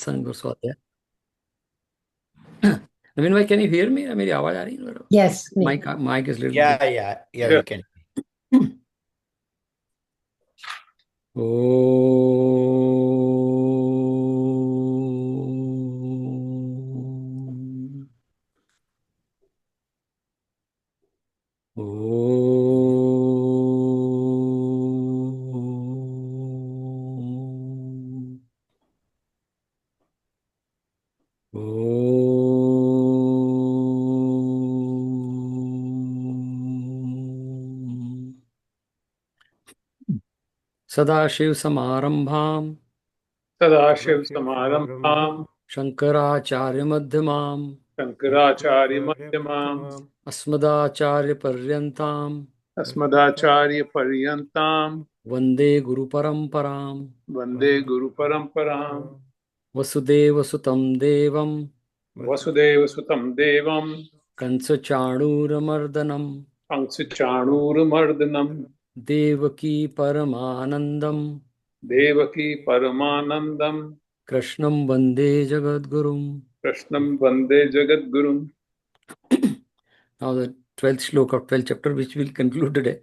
सत्संग और स्वाध्याय। नवीन भाई, कैन यू हियर मी? मेरी आवाज आ रही है? Yes, me. Mic is little Yeah, bit. yeah, yeah, Yeah. we can. ओ सदाशिव समारंभाम सदाशिव समारंभाम् शंकराचार्य मध्यमाम शंकराचार्य मध्यमाम् अस्मदाचार्य पर्यंताम अस्मदाचार्य पर्यन्ताम् वंदे गुरु परंपराम। वन्दे गुरुपरम्पराम् वसुदेव सुतं देवम वसुदेवसुतं देवम् कंस चाणूरमर्दनम कंसचाणूरमर्दनम् देवकी परमानंदम देवकी परमानन्दम् कृष्णं वंदे जगद्गुरुम। कृष्णं वन्दे जगद्गुरुम्। Now the 12th shloka of 12th chapter, which will conclude today.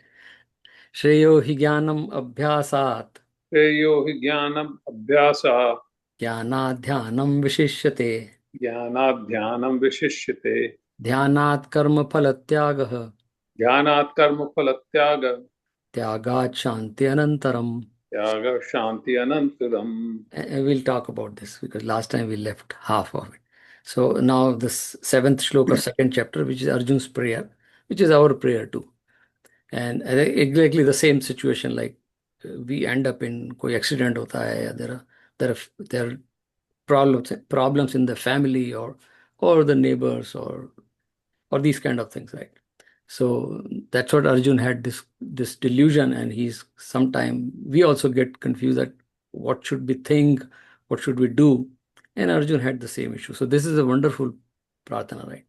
Shreyo hi jnanam abhyasat श्रेयो हि ज्ञानम् अभ्यासात् ज्ञानाध्यानम विशिष्यते ज्ञानाध्यानं विशिष्यते ध्यानात् कर्म फल त्यागः ध्यानात् कर्मफलत्याग त्यागात् शांति अनंतरम। त्याग शान्ति अनन्तरम्। And we'll talk about this because last time we left half of it. So now this 7th shloka of 2nd chapter, which is Arjun's prayer, which is our prayer too. And exactly the same situation, like we end up in कोई accident होता है, या there are problems in the family or the neighbors or these kind of things, right? So that's what Arjun had, this delusion, and he's sometime we also get confused that what should we think, what should we do, and Arjun had the same issue. So this is a wonderful prarthana, right?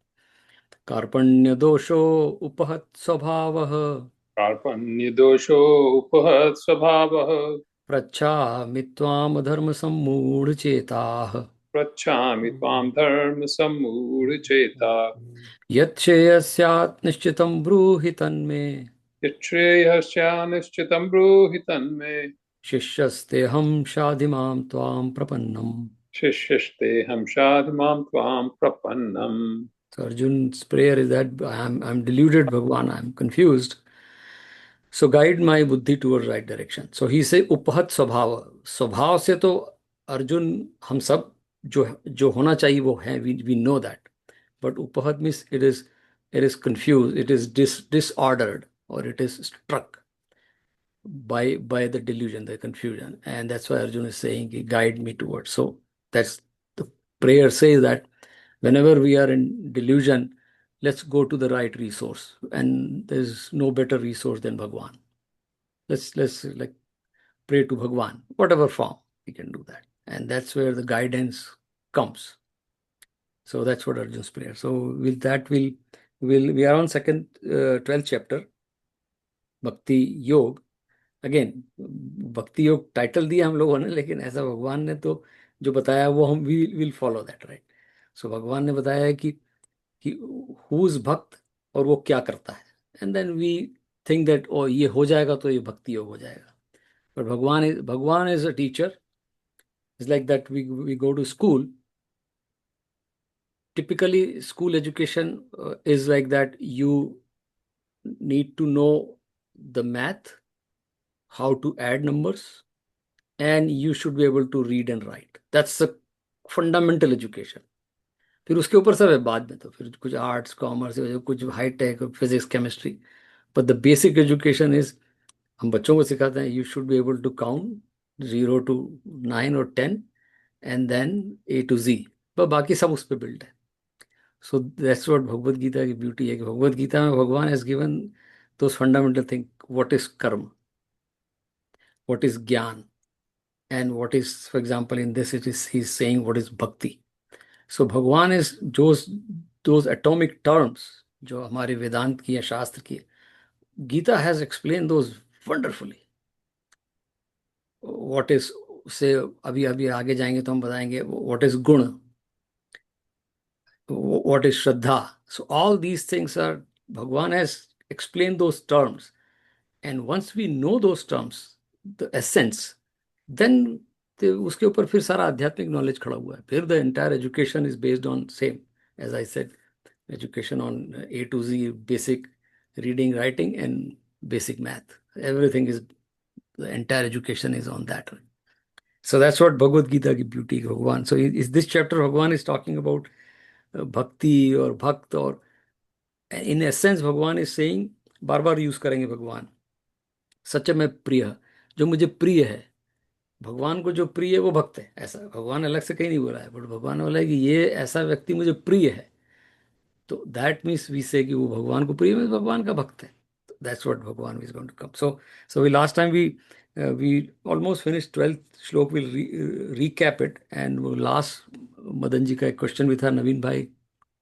Karpanya dosho upahat swabhavah कार्पण्यदोषो उपहत स्वभावः प्रच्छामि त्वाम धर्म सम्मूढ़ चेताः पृच्छामि त्वां धर्मसम्मूढचेता यच्छ्रेयस्यात् निश्चितं ब्रूहि तन्मे यच्छ्रेयस्यानिश्चितं ब्रूहि तन्मे शिष्यस्तेऽहं शाधि मां त्वां प्रपन्नम्। शिष्यस्तेऽहं शाधि मां त्वां प्रपन्नम्। So Arjun's prayer is that I'm deluded, Bhagwan, I'm confused. So guide my buddhi towards right direction. So he say upahat स्वभाव, स्वभाव से तो अर्जुन हम सब जो जो होना चाहिए वो है, we know that. But upahat means it is confused, it is disordered, or it is struck by the delusion, the confusion, and that's why Arjun is saying, guide me towards. So that's the prayer says that whenever we are in delusion, let's go to the right resource, and there's no better resource than Bhagwan. Let's like pray to Bhagwan, whatever form we can do that, and that's where the guidance comes. So that's what Arjun's prayer. So with that, we are on second 12th chapter, Bhakti Yog. Again भक्ति योग title दिया हम लोगों ने, लेकिन ऐसा भगवान ने तो जो बताया वो हम विल फॉलो दैट, राइट? सो भगवान ने बताया है कि हु इज भक्त और वो क्या करता है, and then we think that oh ये हो जाएगा तो ये भक्ति योग हो जाएगा। पर Bhagwan is a teacher. Is like that we go to school. Typically school education is like that. You need to know the math, how to add numbers, and you should be able to read and write. That's the fundamental education. फिर उसके ऊपर सब है बाद में, तो फिर कुछ आर्ट्स कॉमर्स कुछ high tech physics chemistry, but the basic education is हम बच्चों को सिखाते हैं you should be able to count 0 to 9 और 10 and then A to Z, पर बाकी सब उस पर बिल्ड है. So that's what Bhagavad Gita की ब्यूटी है कि भगवत गीता में भगवान has given those fundamental thing, what is कर्म, व्हाट इज ज्ञान, and what is, for example, in this it is he's saying what is bhakti. So bhagwan is those atomic terms जो हमारे वेदांत की या शास्त्र की, Gita has explained those wonderfully. What is उससे अभी अभी आगे जाएंगे तो हम बताएंगे व्हाट इज गुण, what is Shraddha. So all these things are, Bhagwan has explained those terms. And once we know those terms, the essence, then उसके ऊपर फिर सारा आध्यात्मिक नॉलेज खड़ा हुआ है. फिर the entire education is based on same, as I said, education on A to Z, basic reading, writing, and basic math. Everything is, the entire education is on that. So that's what Bhagavad Gita की beauty, Bhagwan. So is this chapter Bhagwan is talking about भक्ति और भक्त, और in essence भगवान is saying, bar bar use करेंगे भगवान, सच में प्रिय, जो मुझे प्रिय है. भगवान को जो प्रिय है वो भक्त है, ऐसा भगवान अलग से कहीं नहीं बोला है, बट भगवान ने बोला है कि ये ऐसा व्यक्ति मुझे प्रिय है. तो दैट मीन्स वी से कि वो भगवान को प्रिय, मीन्स भगवान का भक्त है. That's what Bhagwan is going to come. So we last time we almost finished 12th श्लोक. We'll recap it, and वो last मदन जी का एक क्वेश्चन भी था, नवीन भाई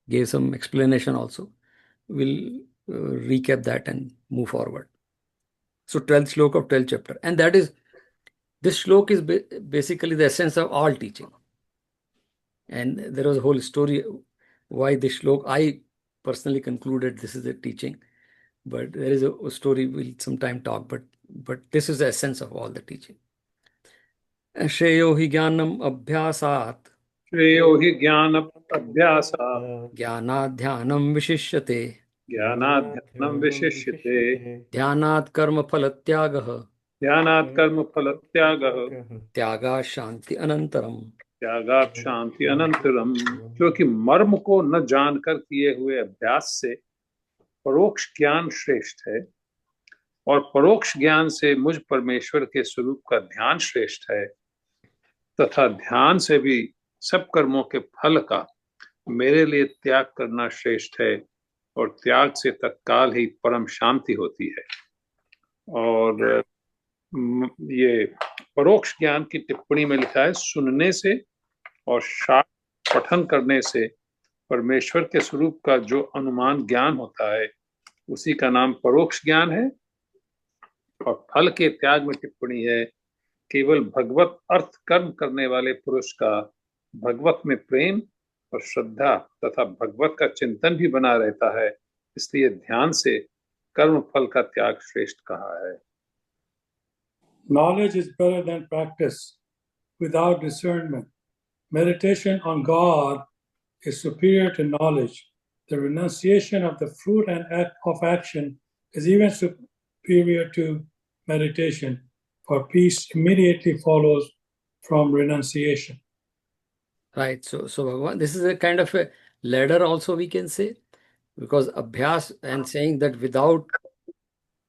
gave some explanation also. We'll recap that and move forward. So 12th slok of 12th chapter, and that is, this slok is basically the essence of all teaching. And there was a whole story why this slok, I personally concluded this is the teaching, but there is a story we'll sometime talk, but this is the essence of all the teaching. श्रेयो हि ज्ञानम अभ्यासात् श्रेयो हि ज्ञान अभ्यासात् ज्ञानात् ध्यानं विशिष्यते ज्ञानात् ध्यानं विशिष्यते ध्यानात् कर्म फल त्यागः ध्यानात् कर्म फल त्यागः त्यागा शांति अनंतरम. त्यागात् शांति अनंतरम. क्योंकि मर्म को न जानकर किए हुए अभ्यास से परोक्ष ज्ञान श्रेष्ठ है, और परोक्ष ज्ञान से मुझ परमेश्वर के स्वरूप का ध्यान श्रेष्ठ है, तथा ध्यान से भी सब कर्मों के फल का मेरे लिए त्याग करना श्रेष्ठ है, और त्याग से तत्काल ही परम शांति होती है. और ये परोक्ष ज्ञान की टिप्पणी में लिखा है, सुनने से और शास्त्र पठन करने से परमेश्वर के स्वरूप का जो अनुमान ज्ञान होता है उसी का नाम परोक्ष ज्ञान है. और फल के त्याग में टिप्पणी है, केवल भगवत अर्थ कर्म करने वाले पुरुष का भगवत में प्रेम और श्रद्धा तथा भगवत का चिंतन भी बना रहता है, इसलिए ध्यान से कर्म फल का त्याग श्रेष्ठ कहा है. Knowledge is better than practice without discernment. Meditation on God is superior to knowledge. The renunciation of the fruit and act of action is even superior to meditation, for peace immediately follows from renunciation. Right. So Bhagavan, this is a kind of a ladder also, we can say, because abhyas, and saying that without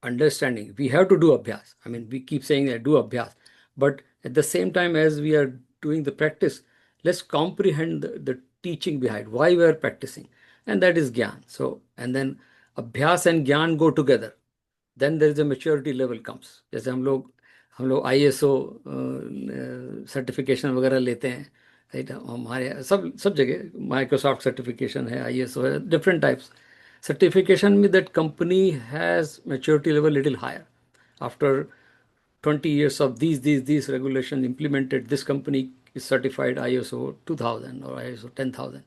understanding, we have to do abhyas. I mean, we keep saying that do abhyas, but at the same time, as we are doing the practice, let's comprehend the teaching behind why we are practicing, and that is gyan. So, and then abhyas and gyan go together. Then there is a maturity level comes. जैसे हम लोग ISO certification वगैरह लेते हैं, right. हमारे सब जगह Microsoft certification है, ISO है, different types certification means that company has maturity level little higher. After 20 years of these regulations implemented, this company is certified ISO 2000 or ISO 10,000.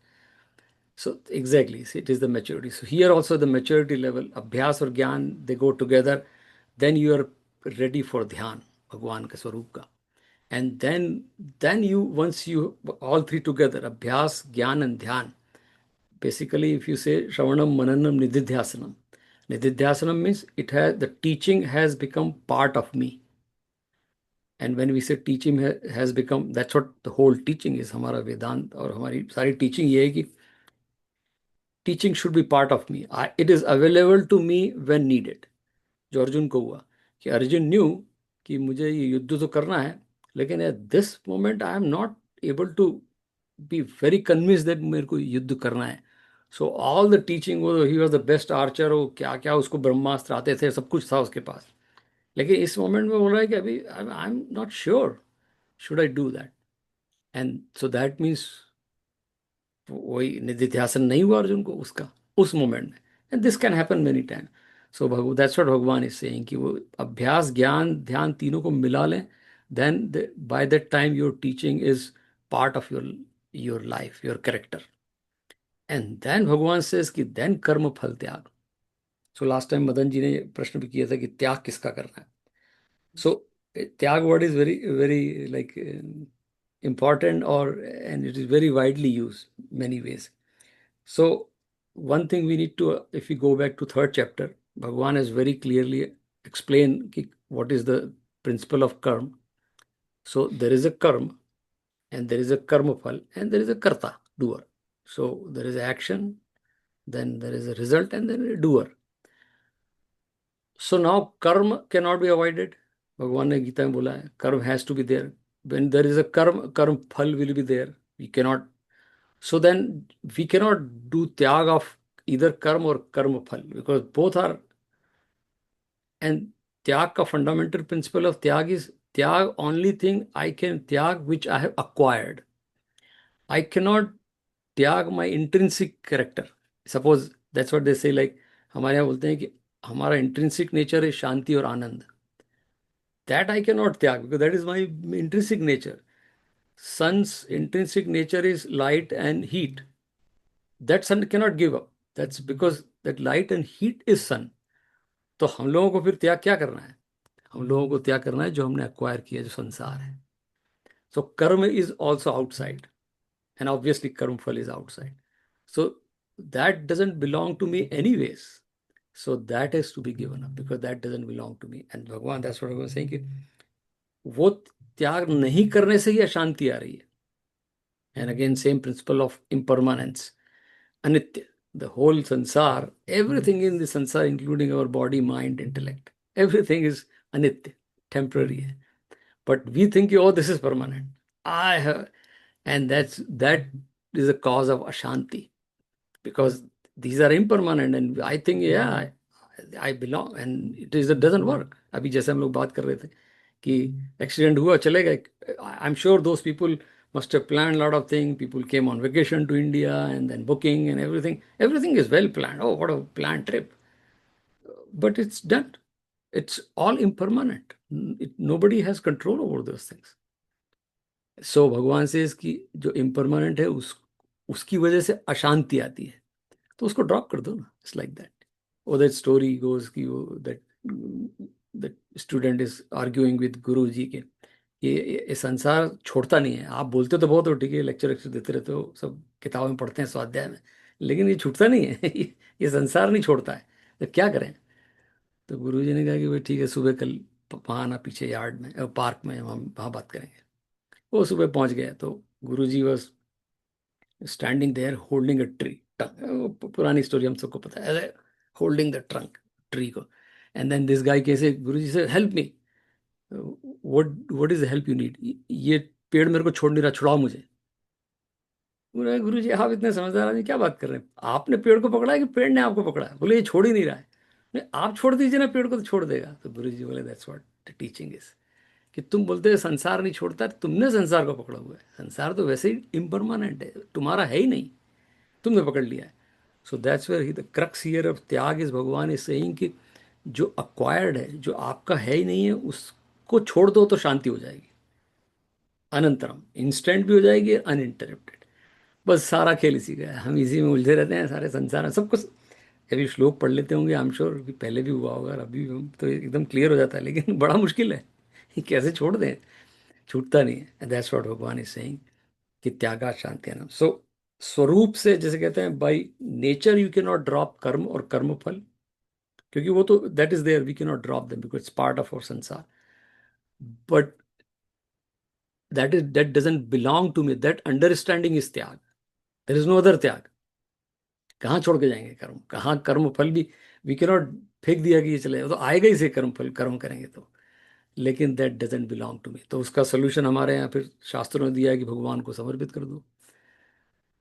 So exactly, it is the maturity. So here also the maturity level, abhyas or gyan, they go together. Then you are ready for dhyan, Bhagwan ka swarup ka. And then you, once you, all three together, abhyas, gyan and dhyan. Basically, if you say Shravanam, Mananam, Nididhyasanam. Nididhyasanam means the teaching has become part of me. And when we say teaching has become, that's what the whole teaching is. हमारा वेदांत और हमारी सारी teaching ये है कि teaching should be part of me. It is available to me when needed. जो अर्जुन को हुआ कि अर्जुन knew कि मुझे ये युद्ध तो करना है, लेकिन at this moment I am not able to be very convinced that मेरे को युद्ध करना है. So all the teaching, he was the best archer, वो क्या क्या उसको ब्रह्मास्त्र आते थे, सब कुछ था उसके पास. लेकिन इस मोमेंट में बोल रहा है कि अभी I am not sure should I do that. And so that means वही निधिध्यासन नहीं हुआ अर्जुन को उसका उस मोमेंट में. And this can happen many time. So that's what Bhagwan is saying कि वो अभ्यास, ज्ञान, ध्यान तीनों को मिला लें, then by that time your teaching is part of your life, your character. And then Bhagavan says कि then कर्म फल त्याग. So last time Madan ji ने प्रश्न भी किया था कि त्याग किसका करना है. So त्याग word is very like important, and it is very widely used many ways. So one thing we need to, if we go back to third chapter, Bhagavan has very clearly explained what is the principle of karma. So there is a karma, and there is a karma phal, and there is a karta, doer. So there is action, then there is a result, and then a doer. So now karma cannot be avoided. Bhagavan ne Gita mein bola hai, karma has to be there. When there is a karma phal will be there. We cannot. So then we cannot do tyag of either karma or karma phal, because both are. And tyag ka fundamental principle of tyag is tyag only thing I can tyag which I have acquired. I cannot tyag my intrinsic character. Suppose that's what they say, like हमारे यहाँ बोलते हैं कि हमारा intrinsic nature is शांति और आनंद. That I cannot tyag because that is my intrinsic nature. Sun's intrinsic nature is light and heat. That sun cannot give up. That's because that light and heat is sun. तो हम लोगों को फिर त्याग क्या करना है? हम लोगों को त्याग करना है जो हमने acquire किया, जो संसार है. So karma is also outside, and obviously karma phal is outside. So that doesn't belong to me anyways. So that is to be given up because that doesn't belong to me. And Bhagavan, that's what I was saying, कि वो त्याग नहीं करने से ही अशांति आ रही है. And again, same principle of impermanence, anitya. The whole sansar, everything in the sansar, including our body, mind, intellect, everything is anitya, temporary hai. But we think, oh, this is permanent. I have, and that is a cause of ashanti, because these are impermanent, and I think, yeah, I belong, and it doesn't work. अभी जैसे हम लोग बात कर रहे थे कि accident हुआ, चले गए. I'm sure those people must have planned a lot of things. People came on vacation to India and then booking and everything. Everything is well planned. Oh, what a planned trip. But it's done. It's all impermanent. Nobody has control over those things. So भगवान says कि जो impermanent है उसकी वजह से अशांति आती है, तो उसको ड्रॉप कर दो ना. It's like that. Or that story goes कि that student is arguing with गुरु जी के ये संसार छोड़ता नहीं है. आप बोलते तो बहुत हो, ठीक है, लेक्चर देते रहते हो, सब किताबों में पढ़ते हैं, स्वाध्याय में, लेकिन ये छूटता नहीं है. ये संसार नहीं छोड़ता है, तो क्या करें? तो गुरु जी ने कहा कि भाई ठीक है, सुबह कल वहाँ आना, पीछे यार्ड में, पार्क में, वहाँ बात करेंगे. वो सुबह पहुँच गया तो Guru ji was standing there holding a tree. पुरानी स्टोरी हम सबको पता है, होल्डिंग द ट्रंक ट्री को. एंड देन दिस गाय कैसे, गुरु जी से help me, what is the help you need, ये पेड़ मेरे को छोड़ नहीं रहा, छुड़ाओ मुझे. बोले गुरु जी आप इतने समझदार आदमी, क्या बात कर रहे हैं, आपने पेड़ को पकड़ा है कि पेड़ ने आपको पकड़ा है? बोले ये छोड़ ही नहीं रहा है. नहीं, आप छोड़ दीजिए ना, पेड़ को तो छोड़ देगा. तो गुरु जी बोले दैट्स व्हाट टीचिंग इज, कि तुम बोलते हो संसार नहीं छोड़ता, तुमने संसार को पकड़ा हुआ है. संसार तो वैसे ही इम्परमानेंट है, तुम्हारा है ही नहीं, तुमने पकड़ लिया है. So that's where he the crux here of tyag is, भगवान इज सेइंग कि जो अक्वायर्ड है, जो आपका है ही नहीं है, उसको छोड़ दो तो शांति हो जाएगी. अनंतरम, इंस्टेंट भी हो जाएगी, अनइंटरप्टेड. बस सारा खेल इसी का है. हम इसी में उलझे रहते हैं, सारे संसार में सब कुछ. अभी श्लोक पढ़ लेते होंगे, आई एम श्योर कि पहले भी हुआ होगा, अभी भी तो एकदम क्लियर हो जाता है, लेकिन बड़ा मुश्किल है कि कैसे छोड़ दें, छूटता नहीं है. That's what Bhagwan is saying कि त्यागा शांति है. सो स्वरूप से, जैसे कहते हैं, by nature you can not drop karma और कर्म फल, क्योंकि वो तो that is there, we can not drop them because it's part of our sansar. But that doesn't belong to me. That understanding is त्याग. There is no other त्याग. कहाँ छोड़ के जाएंगे कर्म, कहाँ कर्म फल भी वी कैन नॉट फेंक दिया कि ये चले, तो आएगा ही से कर्म फल, कर्म करेंगे तो. लेकिन that doesn't belong to me. तो उसका सोल्यूशन हमारे यहाँ फिर शास्त्रों ने दिया है कि भगवान को समर्पित कर दो.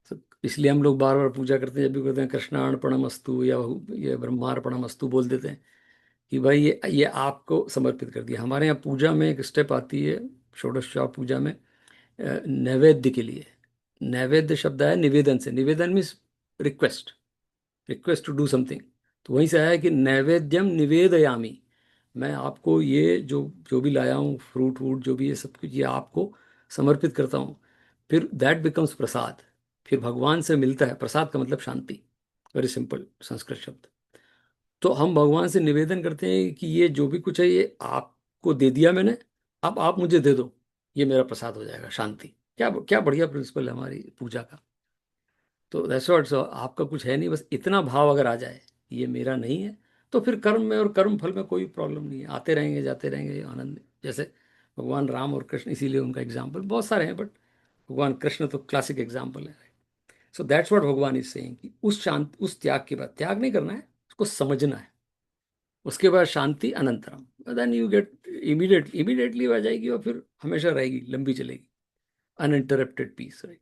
तो इसलिए हम लोग बार बार पूजा करते हैं, जब भी करते हैं कृष्णार्पणम अस्तु या ये ब्रह्मार्पणम अस्तु बोल देते हैं कि भाई ये आपको समर्पित कर दिया. हमारे यहाँ पूजा में एक स्टेप आती है, षोडशोपचार पूजा में, नैवेद्य के लिए. नैवेद्य शब्द है निवेदन से. Nivedan means request to do something. तो वहीं से आया है कि नैवेद्यम निवेदयामी, मैं आपको ये जो जो भी लाया हूँ, फ्रूट वूट जो भी है सब कुछ, ये आपको समर्पित करता हूँ, फिर दैट बिकम्स प्रसाद। फिर भगवान से मिलता है। प्रसाद का मतलब शांति, वेरी सिंपल संस्कृत शब्द। तो हम भगवान से निवेदन करते हैं कि ये जो भी कुछ है ये आपको दे दिया मैंने, अब आप मुझे दे दो, ये मेरा प्रसाद हो जाएगा, शांति। क्या क्या बढ़िया प्रिंसिपल है हमारी पूजा का। तो दैट्स व्हाट। सो आपका कुछ है नहीं, बस इतना भाव अगर आ जाए ये मेरा नहीं है, तो फिर कर्म में और कर्म फल में कोई प्रॉब्लम नहीं है, आते रहेंगे जाते रहेंगे आनंद। जैसे भगवान राम और कृष्ण, इसीलिए उनका एग्जाम्पल बहुत सारे हैं, बट भगवान कृष्ण तो क्लासिक एग्जाम्पल है। So that's what Bhagwan is saying कि उस शांति, उस त्याग के बाद, त्याग नहीं करना है, उसको समझना है, उसके बाद शांति अनंतरम, देन यू गेट इमीडिएटली आ जाएगी, और फिर हमेशा रहेगी, लंबी चलेगी, uninterrupted peace, right.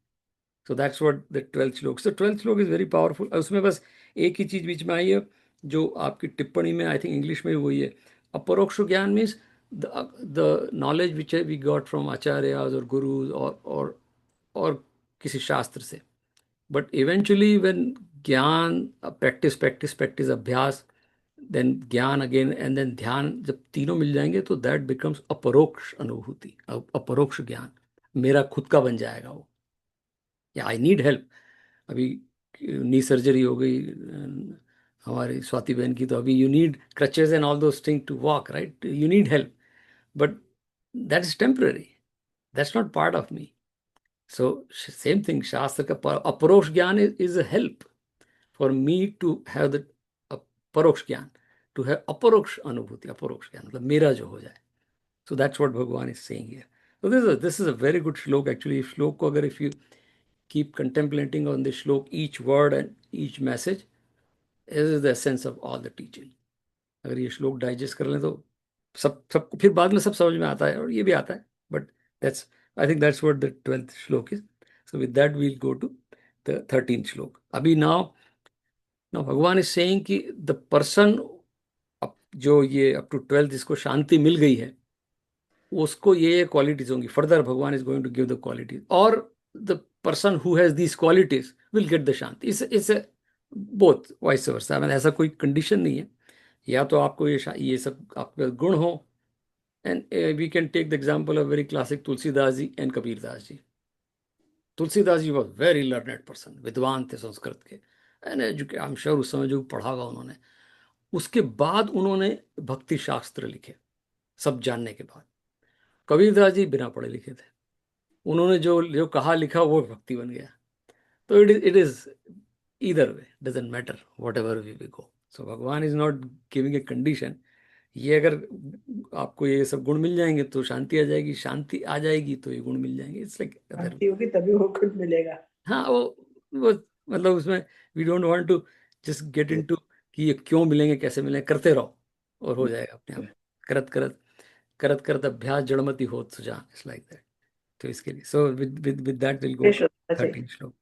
So that's what the 12th shloka. So 12th shloka is very powerful. उसमें बस एक ही चीज बीच में आई है जो आपकी टिप्पणी में, आई थिंक इंग्लिश में वही है, अपरोक्ष ज्ञान means the knowledge which we got from acharyas और गुरुज और किसी शास्त्र से। But eventually when gyan, practice practice practice, abhyas, then gyan again, and then dhyan, जब तीनों मिल जाएंगे तो दैट बिकम्स अपरोक्ष अनुभूति, अपरोक्ष ज्ञान मेरा खुद का बन जाएगा वो। या आई नीड हेल्प, अभी नी सर्जरी हो गई हमारी स्वाति बहन की, तो अभी you need crutches and all those thing to walk, right, you need help, but that is temporary, that's not part of me. So same thing, शास्त्र का अपरोक्ष ज्ञान is a help for me to have the paroksh gyan, to have अपरोक्ष अनुभूति, अपरोक्ष ज्ञान मतलब मेरा जो हो जाए। सो that's what Bhagwan is saying here. So this is a very good श्लोक actually। श्लोक को अगर if you keep contemplating on the श्लोक, each word and each message, this is the essence of all the teaching। अगर ये श्लोक digest कर लें तो सब फिर बाद में सब समझ में आता है, और ये भी आता है, but that's, I think that's what the 12th shloka is. So with that we'll go to the 13th shloka. अभी नाउ भगवान इज सेइंग कि द पर्सन, जो ये अप टू 12th जिसको शांति मिल गई है, उसको ये क्वालिटीज होंगी। Further Bhagwan is going to give the qualities, और the person who has these qualities will get the shanti. Is both vice versa, ऐसा कोई कंडीशन नहीं है, या तो आपको ये सब आपके गुण हो। And we can take the example of very classic Tulsidas ji and Kabirdas ji. Tulsidas ji was very learned person, विद्वान थे संस्कृत के, and educate, I am sure उस समय जो पढ़ा होगा उन्होंने। उसके बाद उन्होंने भक्ति शास्त्र लिखे, सब जानने के बाद। कबीरदास जी बिना पढ़े लिखे थे, उन्होंने जो जो कहा लिखा वो भक्ति बन गया। तो it is either way, doesn't matter whatever we go. So Bhagwan is not giving a condition. ये अगर आपको ये सब गुण मिल जाएंगे तो शांति आ जाएगी, शांति आ जाएगी तो ये गुण मिल जाएंगे। इट्स लाइक शांति होगी तभी वो खुद मिलेगा। हाँ, वो मतलब उसमें we don't want to just get into कि ये क्यों मिलेंगे कैसे मिलेंगे, करते रहो और हो जाएगा अपने आप। करत करत करत करत अभ्यास जड़मति होत सुजान, इट्स लाइक दैट। तो इसके लिए सो विद दैट विल गो 13 श्लोक।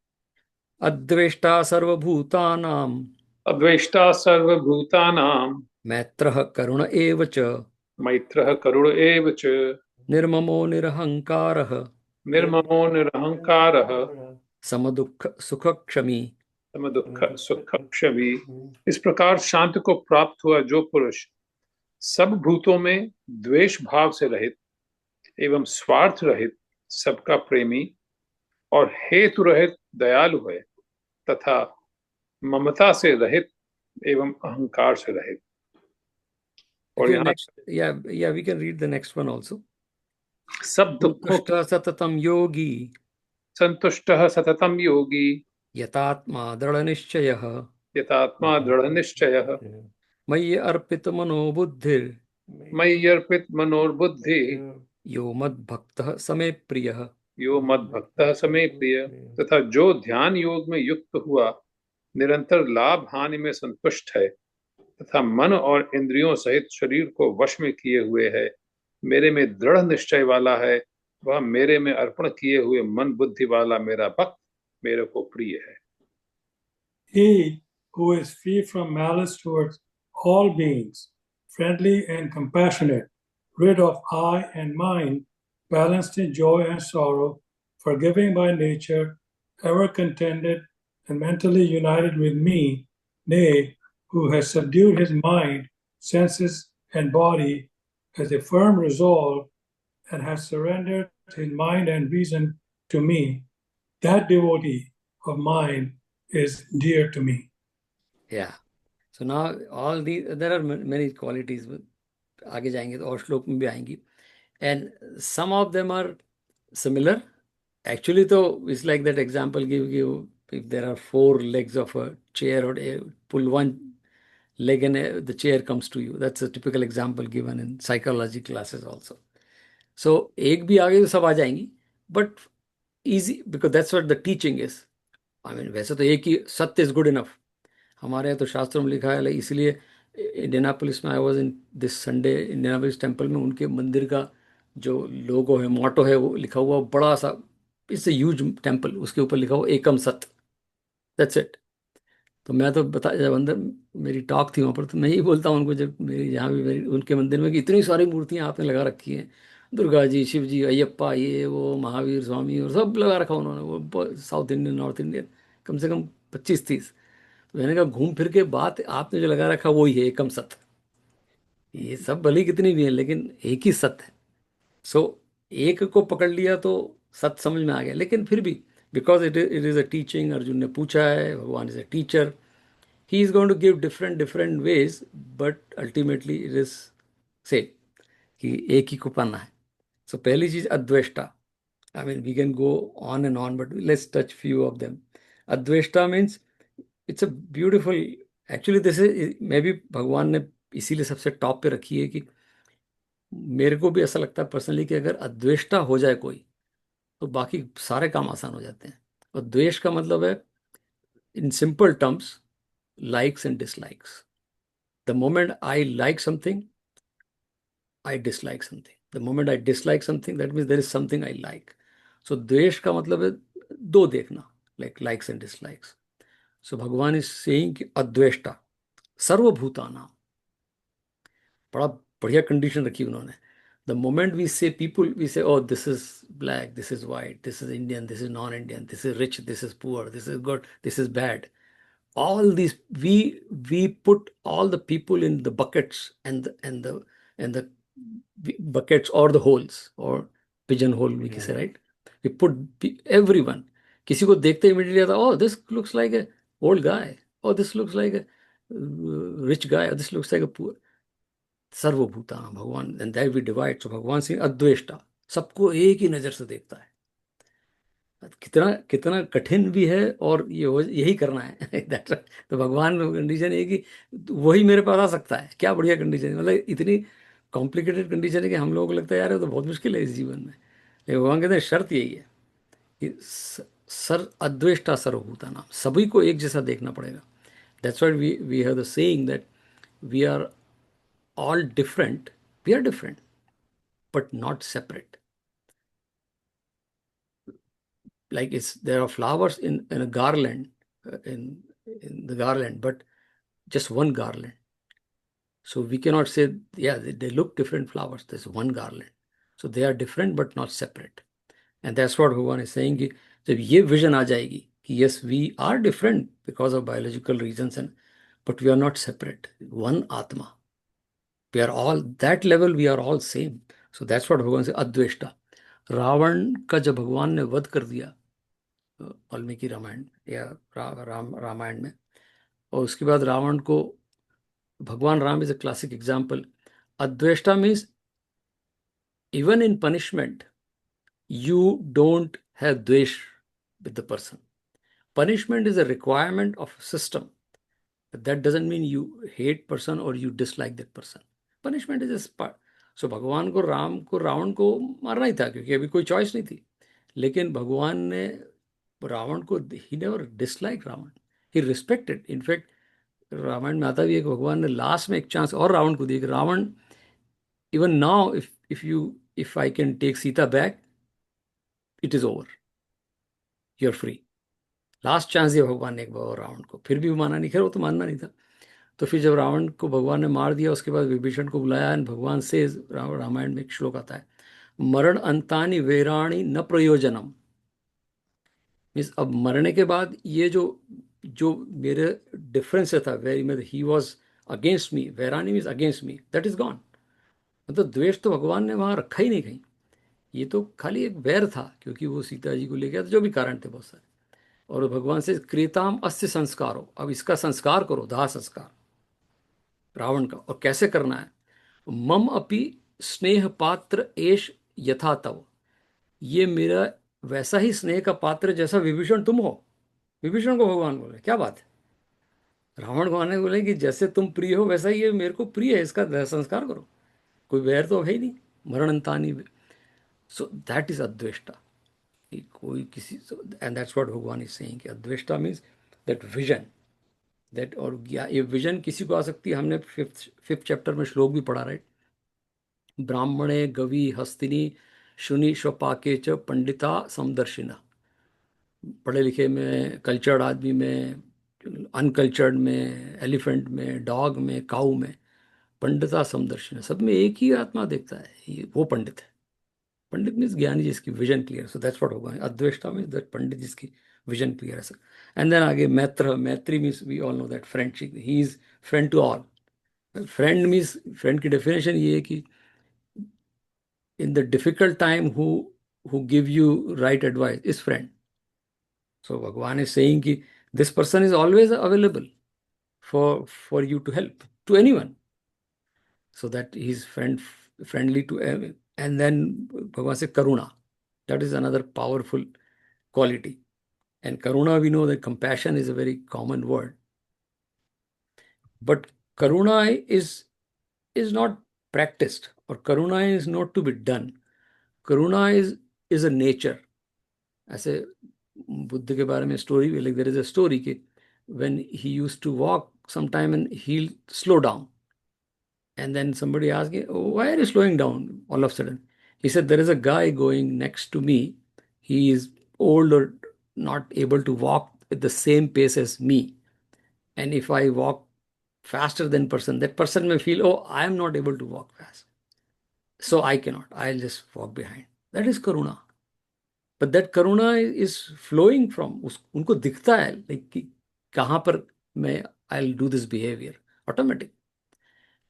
अद्वेष्टा सर्वभूतानां अद्वेष्टा सर्वभूतानां मैत्रः करुण एव च मैत्रः करुण एव च निर्ममो निरहंकारः निर्ममो निरहंकारः समदुःख सुखक्षमी समदुःख सुखक्षमी। इस प्रकार शांति को प्राप्त हुआ जो पुरुष सब भूतों में द्वेष भाव से रहित एवं स्वार्थ रहित, सबका प्रेमी और हेतु रहित दयालु है, तथा ममता से रहित एवं अहंकार से रहित। और यहाँ yeah, we can read the next one also। सब दुखों संतुष्टः सततं योगी संतुष्टः सततं योगी यतात्मा दृढ़निश्चयः यतात्मा दृढ़ निश्चयः मयि अर्पित मनोबुद्धिर् मयि अर्पित मनोर्बुद्धि यो मद्भक्तः समे प्रियः यो मद्भक्तः समे प्रिय। तथा जो ध्यान योग में युक्त हुआ निरंतर लाभ हानि में संतुष्ट है, तथा मन और इंद्रियों सहित शरीर को वश में किए हुए है, मेरे में दृढ़ निश्चय वाला है, वह मेरे में अर्पण किए हुए मन बुद्धि वाला मेरा भक्त मेरे को प्रिय है। He who is free from malice towards all beings, friendly and compassionate, rid of I and mine, balanced in joy and sorrow, forgiving by nature, ever contented and mentally united with me, nay, who has subdued his mind, senses, and body has a firm resolve and has surrendered his mind and reason to me, that devotee of mine is dear to me. Yeah. So now all there are many qualities. आगे जाएंगे तो और श्लोक में भी आएंगी. And some of them are similar. Actually, though, it's like that example give you if there are 4 legs of a chair or pull one leg and the chair comes to you. That's a typical example given in psychology classes also. So एक भी आ गई तो सब आ जाएंगी. But easy because that's what the teaching is. I mean, वैसे तो एक ही सत्य is good enough. हमारे यहाँ तो शास्त्रों में लिखा है, इसलिए इंडियानापोलिस में I was in this Sunday Indianapolis temple में उनके मंदिर का जो लोगो है, मोटो है, वो लिखा हुआ बड़ा सा, इट्स ए ह्यूज टेम्पल, उसके ऊपर लिखा हुआ एकम सत, दैट्स इट. तो मैं तो बता, जब अंदर मेरी टॉक थी वहाँ पर, तो मैं यही बोलता हूँ उनको, जब मेरी यहाँ भी मेरी उनके मंदिर में कि इतनी सारी मूर्तियाँ आपने लगा रखी हैं, दुर्गा जी, शिव जी, अयप्पा, ये वो, महावीर स्वामी, और सब लगा रखा उन्होंने, वो साउथ इंडियन, नॉर्थ इंडियन, कम से कम 25-30. तो मैंने कहा घूम फिर के बात आपने जो लगा रखा वही है एकम सत्य. ये सब भले कितनी भी है लेकिन एक ही सत्य है. सो एक को पकड़ लिया तो सत्य समझ में आ गया. लेकिन फिर भी because it is a teaching, Arjun ने पूछा है, Bhagwan is a teacher, he is going to give different different ways, but ultimately it is say कि एक ही को पाना है. सो पहली चीज अद्वेष्टा. I mean, we can go on and on, but let's touch few of them. Adveshta means it's a beautiful. Actually, this is maybe भगवान ने इसीलिए सबसे टॉप पे रखी है कि मेरे को भी ऐसा लगता है पर्सनली कि अगर अद्वेष्टा हो जाए कोई तो बाकी सारे काम आसान हो जाते हैं. और द्वेष का मतलब है in simple terms likes and dislikes. The moment I like something, I dislike something. The moment I dislike something, that means there is something I like. So द्वेष का मतलब है दो देखना, like likes and dislikes. So भगवान is saying कि अद्वेष्टा सर्वभूतानां. बड़ा बढ़िया कंडीशन रखी उन्होंने. The moment we say people, we say, oh, this is black, this is white, this is Indian, this is non-Indian, this is rich, this is poor, this is good, this is bad. All these, we put all the people in the buckets and the buckets or the holes or pigeonhole we can say, right? We put everyone. किसी को देखते ही immediately आता, oh, this looks like a old guy, oh, this looks like a rich guy, or this looks like a poor. सर्वभूतानां भगवान, and that we divide. So भगवान सिंह अद्वेष्टा, सबको एक ही नजर से देखता है. कितना कितना कठिन भी है और यही करना है. तो भगवान कंडीशन है कि वही मेरे पास आ सकता है. क्या बढ़िया कंडीशन है, मतलब इतनी कॉम्प्लिकेटेड कंडीशन है कि हम लोगों को लगता है यार ये तो बहुत मुश्किल है इस जीवन में. लेकिन भगवान कहते हैं शर्त यही है कि अद्वेष्टा सर्वभूतानां, सभी को एक जैसा देखना पड़ेगा. That's why we have the saying that we are all different, we are different, but not separate. Like there are flowers in a garland, in the garland, but just one garland. So we cannot say, yeah, they look different flowers. There's one garland. So they are different, but not separate. And that's what Bhagavan is saying कि जब ये vision आ जाएगी कि yes, we are different because of biological reasons, but we are not separate. One Atma. We are all that level. We are all same. So that's what भगवान से अद्वेष्टा. रावण का जब भगवान ने वध कर दिया वाल्मीकि रामायण या रामायण में, और उसके बाद रावण को Bhagwan Ram is a classic example. Adveshta means even in punishment you don't have dvesh with the person. Punishment is a requirement of a system. But that doesn't mean you hate person or you dislike that person. Punishment is a part. So भगवान को रावण को मारना ही था क्योंकि अभी कोई choice नहीं थी. लेकिन भगवान ने रावण को, he never disliked Ravan, he respected. In fact Ramayan में आता भी है कि भगवान ने लास्ट में एक चांस और रावण को दिया कि Ravan, even now if I can take Sita back, it is over, you're free. Last chance दिया भगवान ने एक बार रावण को, फिर भी माना नहीं. खैर वो तो मानना नहीं था. तो फिर जब रावण को भगवान ने मार दिया, उसके बाद विभीषण को बुलाया, एंड भगवान से रामायण में एक श्लोक आता है, मरण अंतानि वेराणि न प्रयोजनम. मीन्स अब मरने के बाद ये जो मेरे डिफरेंस था, वेरी में ही वॉज अगेंस्ट मी, वैरानी means against me, that is gone. मतलब द्वेष तो भगवान ने वहां रखा ही नहीं कहीं, ये तो खाली एक वैर था क्योंकि वो सीता जी को ले गया था, जो भी कारण थे बहुत सारे। और भगवान से क्रियताम अस्य संस्कारो, अब इसका संस्कार करो, दाह संस्कार रावण का। और कैसे करना है? मम अपि स्नेह पात्र एष यथा तव, ये मेरा वैसा ही स्नेह का पात्र जैसा विभीषण तुम हो। विभीषण को भगवान बोले, क्या बात है। रावण को आने बोले कि जैसे तुम प्रिय हो वैसा ही ये मेरे को प्रिय है, इसका दह संस्कार करो। कोई वैर तो है ही नहीं, मरणंतानी। सो दैट इज अद्वेष्टा। कि कोई किसी, and that's what Bhagwan is saying कि अद्वेष्टा मीन्स दैट विजन, दैट। और ये विजन किसी को आ सकती है, हमने फिफ्थ चैप्टर में श्लोक भी पढ़ा, राइट। ब्राह्मणे गवि हस्तिनी शुनि स्वपाके च पंडिता समदर्शिना। पढ़े लिखे में, कल्चर्ड आदमी में, अनकल्चर्ड में, एलिफेंट में, डॉग में, काऊ में, पंडिता समदर्शिना, सब में एक ही आत्मा देखता है, ये वो पंडित है। पंडित मीन्स ज्ञानी जिसकी vision clear. So that's what होगा। अद्वेष्टा मीन्स दैट पंडित जिसकी विजन क्लियर है। एंड देन आगे मैत्र, मैत्री means we all know that friendship, he is friend to all. Friend means, friend की डेफिनेशन ये है कि in the difficult time who give you right advice is friend. So Bhagwan is saying कि this person is always available for you to help to anyone, so that he is friendly to everyone. And then Bhagwan says karuna, that is another powerful quality. And karuna, we know that compassion is a very common word, but karuna is not practiced, or karuna is not to be done. Karuna is a nature. ऐसे बुद्ध के बारे में story भी, like there is a story कि when he used to walk some time and he slow down, and then somebody asked him, "Oh, why are you slowing down all of a sudden?" He said, "There is a guy going next to me. He is old or not able to walk at the same pace as me. And if I walk faster than person, that person may feel, oh, I am not able to walk fast. So I cannot. I'll just walk behind." That is karuna. But that karuna is flowing from उनको दिखता है like कि कहाँ पर मैं I do this behaviour automatic.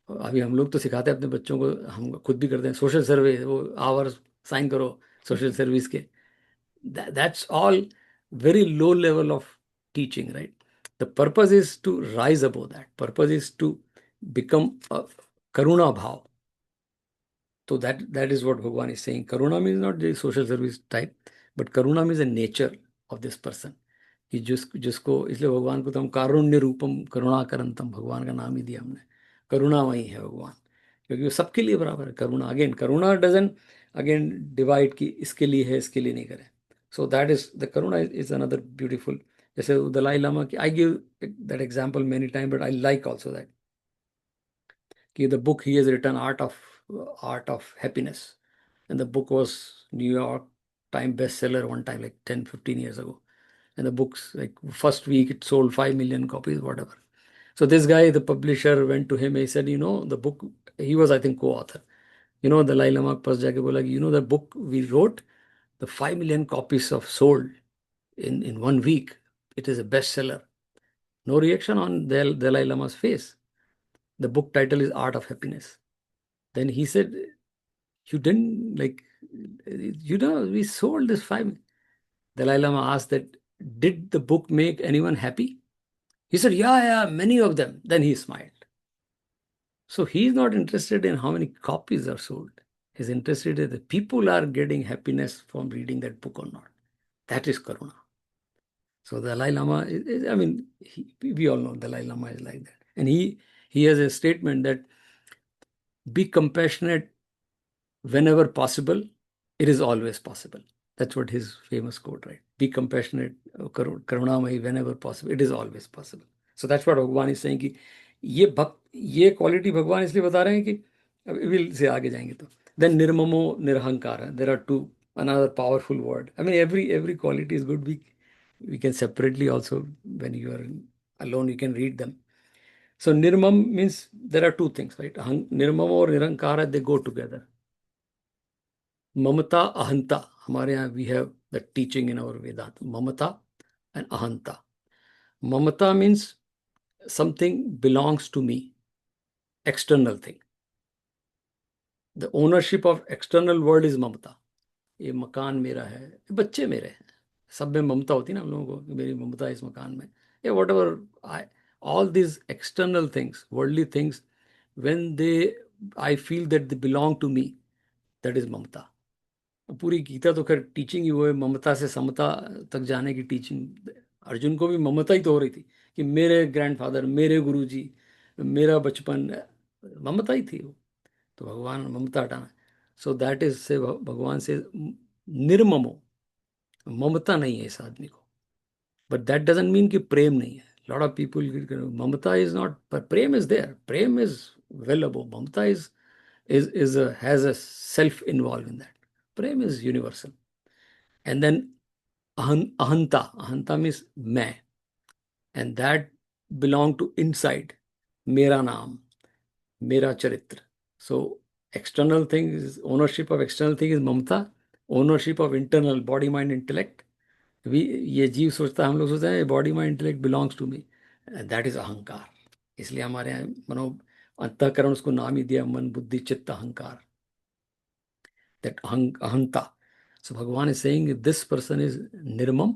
अभी हम लोग तो सिखाते हैं अपने बच्चों को, हम खुद भी करते हैं, सोशल सर्वे, वो आवर्स साइन करो सोशल सर्विस के। That's all very low level of teaching, right. The purpose is to rise above that, purpose is to become karuna bhav. So that is what Bhagwan is saying. Karuna means not the social service type, but Karuna means the nature of this person. कि जिसको, इसलिए भगवान को तो हम कारुण्य रूपम करुणा करंतम, भगवान का नाम ही दिया हमने, करुणामयी है भगवान, क्योंकि वो सबके लिए बराबर है। Karuna, again karuna doesn't again divide कि इसके लिए है इसके लिए नहीं करें। So that is the karuna is another beautiful. जैसे दलाई लामा की, I give that example many time, but I like also that कि the book he has written Art of Happiness, and the book was New York Times bestseller one time, like 10-15 years ago. And the book's like first week it sold 5 million copies, whatever. So this guy, the publisher, went to him. He said, the book, he was, I think, co-author. Dalai Lama के पास जाके बोला कि the book we wrote, the 5 million copies of sold in 1 week. It is a bestseller. No reaction on Dalai Lama's face. The book title is Art of Happiness. Then he said, "You didn't we sold this 5." Dalai Lama asked that, "Did the book make anyone happy?" He said, yeah, many of them. Then he smiled. So he's not interested in how many copies are sold. He's interested in the people are getting happiness from reading that book or not. That is Karuna. So Dalai Lama, we all know Dalai Lama is like that. And he has a statement that be compassionate whenever possible, it is always possible. That's what his famous quote, right? Be compassionate, karunamai, whenever possible, it is always possible. So that's what Bhagwan is saying कि ये quality भगवान इसलिए बता रहे हैं कि will say आगे जाएंगे तो then nirmamo nirhankara, there are two, another powerful word. Every quality is good. We can separately also, when you are alone, you can read them. So nirmam means there are two things, right? Nirmamo or nirankara, they go together. Mamata, ahanta. हमारे यहाँ we have the teaching in our Vedanta. Mamata and ahanta. Mamata means something belongs to me. external thing. The ownership of external world is mamata. ये मकान मेरा है, ये बच्चे मेरे हैं, सब में ममता होती है ना हम लोगों को, मेरी ममता है इस मकान में, या whatever I, all these external things, worldly things, when they I feel that they belong to me, that is mamta. पूरी गीता तो खैर टीचिंग ही वो है, ममता से समता तक जाने की टीचिंग. अर्जुन को भी ममता ही तो हो रही थी कि मेरे ग्रैंडफादर, मेरे गुरुजी, मेरा बचपन, ममता ही थी वो. तो भगवान ममता हटाना, सो दैट इज से भगवान से निर्ममो, ममता नहीं है इस आदमी को. बट दैट डजंट मीन कि प्रेम नहीं है. Lot of people, mamta is not, prem is there, prem is well above. Mamta is has a self involved in that. Prem is universal. And then ahanta means मैं, and that belong to inside, मेरा नाम, मेरा चरित्र. So external thing is ownership of external thing is mamta, ownership of internal body mind intellect. ये जीव सोचता है, हम लोग सोचते हैं body mind intellect belongs to me, that is ahankar. इसलिए हमारे यहाँ मनो अंतःकरण उसको नाम ही दिया, मन बुद्धि चित्त अहंकार, दैट अहंता. सो Bhagwan is saying this person is निर्मम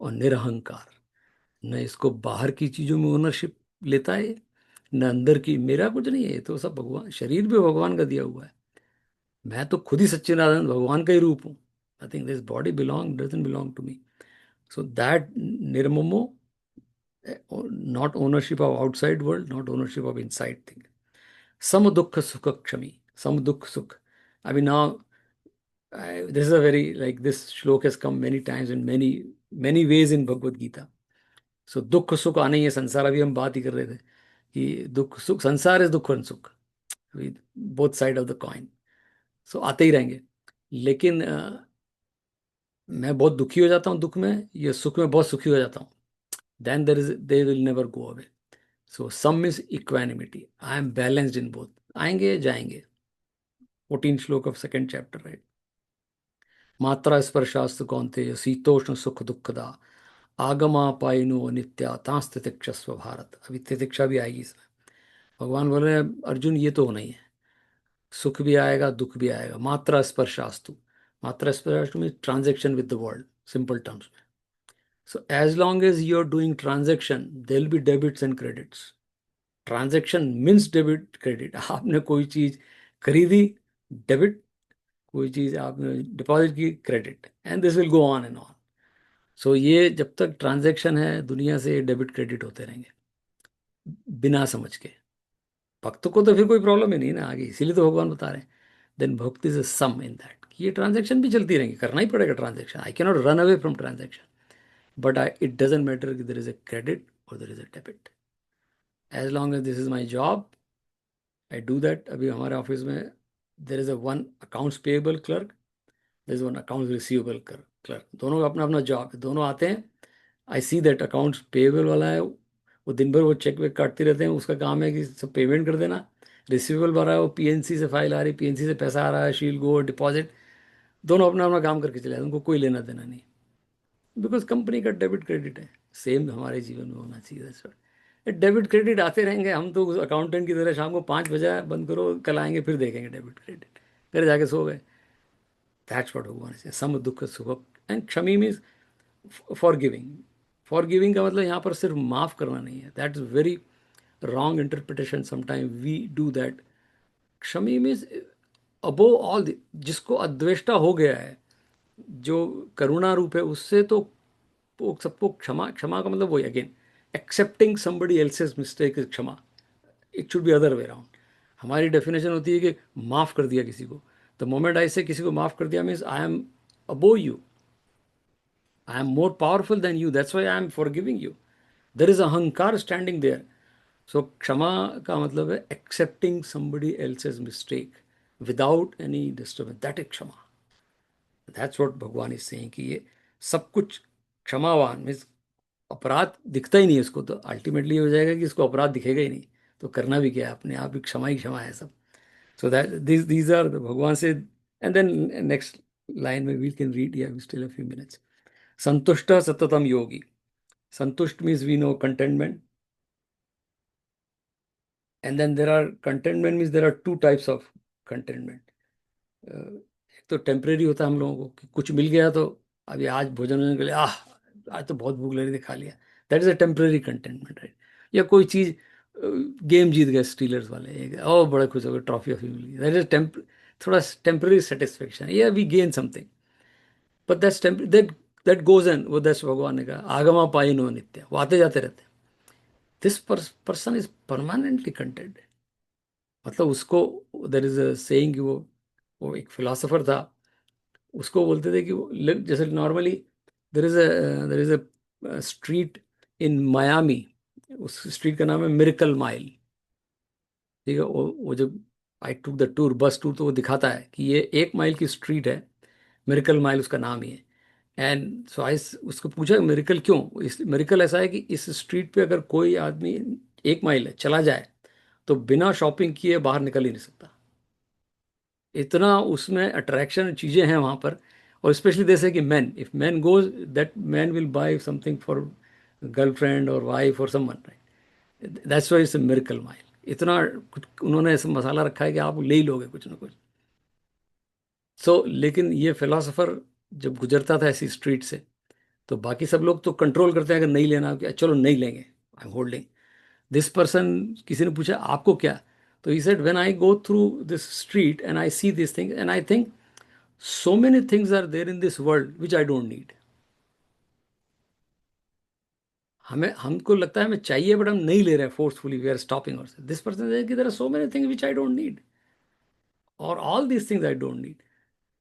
और निरहंकार. न इसको बाहर की चीजों में ओनरशिप लेता है, न अंदर की. मेरा कुछ नहीं है, ये तो सब भगवान, शरीर भी भगवान का दिया हुआ है. मैं तो खुद ही सच्चिदानंद भगवान का ही रूप हूँ. I think this body doesn't belong to me. So that nirmamo, not ownership of outside world, not ownership of inside thing. Sam dukkha sukha kshami, sam dukh sukh. I mean now, this is a very, like this shlok has come many times in many ways in Bhagavad Gita. So दुख सुख आने ही है. संसार, अभी हम बात ही कर रहे थे कि दुख सुख, संसार इज दुख और sukh, both side of the coin. So आते ही रहेंगे. लेकिन मैं बहुत दुखी हो जाता हूँ दुख में, या सुख में बहुत सुखी हो जाता हूँ, then they will never go away. So sum is equanimity. I am balanced in both. आएंगे जाएंगे. 14 श्लोक of second chapter, right? मात्रा स्पर्शास्तु कौन्तेय शीतोष्ण सुख दुखदा आगमा पाइनो नित्या तांस तितिक्षस्व भारत. अभी तितिक्षा भी आएगी इसमें. भगवान बोल रहे हैं अर्जुन ये तो होना ही है, सुख भी आएगा दुख भी आएगा. मात्रा स्पर्शास्तु, मात्रा स्पर्शास्तु means transaction with the world, simple terms में. So as long as you're doing transaction, there'll be debits and credits. Transaction means debit credit. आपने कोई चीज खरीदी, डेबिट, कोई चीज आपने डिपॉजिट की, credit, and this will go on and on. So ये जब तक ट्रांजैक्शन है दुनिया से डेबिट क्रेडिट होते रहेंगे बिना समझ के. भक्त को तो फिर कोई प्रॉब्लम ही नहीं ना आगे, इसीलिए तो भगवान बता रहे हैं then bhakti is a sum in that. ये ट्रांजैक्शन भी चलती रहेंगी, करना ही पड़ेगा transaction. I can not run away from transaction. But it doesn't matter if there is a credit or there is a debit. As long as this is my job, I do that. अभी हमारे office में there is a one accounts payable clerk, there is one accounts receivable clerk. दोनों का अपना अपना job है, दोनों आते हैं. I see that accounts payable वाला है, वो दिन भर वो चेक वेक काटते रहते हैं, उसका काम है कि सब पेमेंट कर देना. रिसीवेबल वाला है, वो पीएनसी से फाइल आ रही, पीएनसी से पैसा आ रहा है, शील गो डिपॉजिट. दोनों अपना अपना काम करके चले जाते हैं, उनको कोई लेना देना नहीं, बिकॉज कंपनी का डेबिट क्रेडिट है. सेम हमारे जीवन में होना चाहिए. डेबिट क्रेडिट आते रहेंगे. हम तो उस अकाउंटेंट की तरह शाम को 5 बजे बंद करो, कल आएंगे फिर देखेंगे डेबिट क्रेडिट, घर जाके सो गए. दैट्स व्हाट भगवान से सम दुख सुख. And kshami means forgiving. Forgiving का मतलब यहाँ पर सिर्फ माफ करना नहीं है. That is very wrong interpretation. Sometime we do that. Kshami means above all, जिसको अद्वेष्टा हो गया है, जो करुणा रूप है, उससे तो वो सबको क्षमा. क्षमा का मतलब वही again, accepting somebody else's mistake is kshama. It should be other way around. हमारी डेफिनेशन होती है कि माफ कर दिया किसी को. द मोमेंट आई से किसी को माफ कर दिया means I am above you, I am more powerful than you, that's why I am for giving you. There is अहंकार स्टैंडिंग देयर. सो क्षमा का मतलब है accepting somebody else's mistake without any disturbance, that is क्षमा. That's what Bhagwan is saying कि ये सब कुछ क्षमावान मीन्स अपराध दिखता ही नहीं है उसको. तो अल्टीमेटली हो जाएगा कि इसको अपराध दिखेगा ही नहीं, तो करना भी क्या है, अपने आप ही क्षमा है सब. So that these are Bhagwan से. एंड देन नेक्स्ट लाइन में वी कैन रीड, या we still a few minutes. संतुष्ट सततम योगी. संतुष्ट means we know contentment. And then there are contentment, means there are two types of contentment. एक तो temporary होता है हम लोगों को कि कुछ मिल गया तो अभी आज भोजन होने के लिए आज तो बहुत भूख लग रही थी, खा लिया, that is a temporary containment, right. या कोई चीज, गेम जीत गए स्टीलर्स वाले, बड़े खुश हो गए, ट्रॉफी ऑफी मिल गई, दैट इज थोड़ा टेम्परेरी सेटिस्फेक्शन, या we gain something, but that goes on, वो दस भगवान ने कहा आगमा पाई नो नित्य, वो आते जाते रहते. This person is permanently content. मतलब उसको, देयर इज अ सेइंग, वो एक फिलोसोफर था, उसको बोलते थे कि वो जैसे normally there is a street in Miami, उस स्ट्रीट का नाम है मिरेकल माइल. ठीक है, वो जब आई टूक द टूर, बस टूर, तो वो दिखाता है कि ये 1 माइल की स्ट्रीट है, मिरेकल माइल उसका नाम ही है. एंड सो आई उसको पूछा मिरेकल क्यों. इस मिरेकल ऐसा है कि इस स्ट्रीट पे अगर कोई आदमी 1 माइल है चला जाए तो बिना शॉपिंग किए बाहर निकल ही नहीं सकता. इतना उसमें अट्रैक्शन चीज़ें हैं वहाँ पर. और स्पेशली जैसे कि man, if man goes, that man will buy something for girlfriend और वाइफ और someone, right. That's why it's a miracle mile. इतना कुछ उन्होंने ऐसा मसाला रखा है कि आप ले ही लोगे कुछ ना कुछ. लेकिन ये फिलोसोफर जब गुजरता था ऐसी स्ट्रीट से, तो बाकी सब लोग तो कंट्रोल करते हैं, अगर नहीं लेना कि चलो नहीं लेंगे, I am holding. This person, किसी ने पूछा आपको क्या, तो he said when I go through this street and I see this thing and I think so many things are there in this world which I don't need. हमको लगता है हमें चाहिए, बट हम नहीं ले रहे हैं फोर्सफुली, वी आर स्टॉपिंग और दिस पर्सन से कि there are so many things which I don't need, और all these things I don't need.